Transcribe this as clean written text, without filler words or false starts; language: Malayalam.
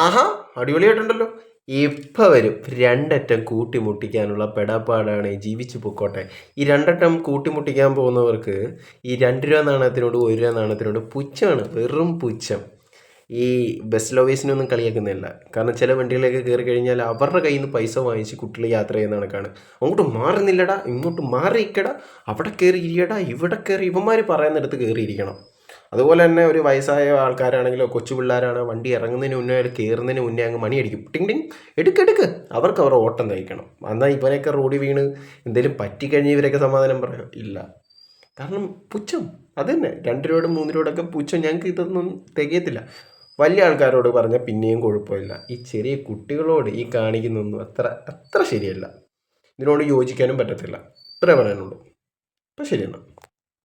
ആഹാ, അടിപൊളിയായിട്ടുണ്ടല്ലോ. ഇപ്പം വരും രണ്ടറ്റം കൂട്ടിമുട്ടിക്കാനുള്ള പെടാപ്പാടാണ്. ജീവിച്ചു പൊക്കോട്ടെ. ഈ രണ്ടറ്റം കൂട്ടിമുട്ടിക്കാൻ പോകുന്നവർക്ക് ഈ 2 രൂപ നാണയത്തിനോട് 1 രൂപ നാണയത്തിനോട് പുച്ഛമാണ്, വെറും പുച്ഛം. ഈ ബസ് ലവേഴ്സിനൊന്നും കളിയാക്കുന്നില്ല. കാരണം ചില വണ്ടികളിലേക്ക് കയറി കഴിഞ്ഞാൽ അവരുടെ കയ്യിൽ നിന്ന് പൈസ വാങ്ങിച്ച് കുട്ടികൾ യാത്ര ചെയ്യുന്ന കണക്കാണ്. അങ്ങോട്ട് മാറുന്നില്ലടാ, ഇങ്ങോട്ട് മാറിയിക്കടാ, അവിടെ കയറി ഇരിയടാ, ഇവിടെ കയറി, ഇവന്മാർ പറയുന്നിടത്ത് കയറിയിരിക്കണം. അതുപോലെ തന്നെ ഒരു വയസ്സായ ആൾക്കാരാണെങ്കിലോ കൊച്ചു പിള്ളേരാണ്, വണ്ടി ഇറങ്ങുന്നതിന് മുന്നേ അല്ലെങ്കിൽ കയറുന്നതിന് മുന്നേ അങ്ങ് മണിയടിക്കും, ടിങ് ടിങ്, എടുക്കെടുക്ക്. അവർക്ക് അവരുടെ ഓട്ടം തയ്ക്കണം. എന്നാൽ ഇവരൊക്കെ റോഡിൽ വീണ് എന്തെങ്കിലും പറ്റിക്കഴിഞ്ഞ് ഇവരൊക്കെ സമാധാനം പറയാം ഇല്ല. കാരണം പുച്ഛം അത് തന്നെ. 2 രൂപയോടും 3 രൂപയോടൊക്കെ പുച്ഛം. ഞങ്ങൾക്ക് ഇതൊന്നും തികയത്തില്ല. വലിയ ആൾക്കാരോട് പറഞ്ഞാൽ പിന്നെയും കുഴപ്പമില്ല. ഈ ചെറിയ കുട്ടികളോട് ഈ കാണിക്കുന്നൊന്നും അത്ര ശരിയല്ല. ഇതിനോട് യോജിക്കാനും പറ്റത്തില്ല. ഇത്രേ പറയാനുള്ളൂ. അപ്പം ശരിയെന്നാ.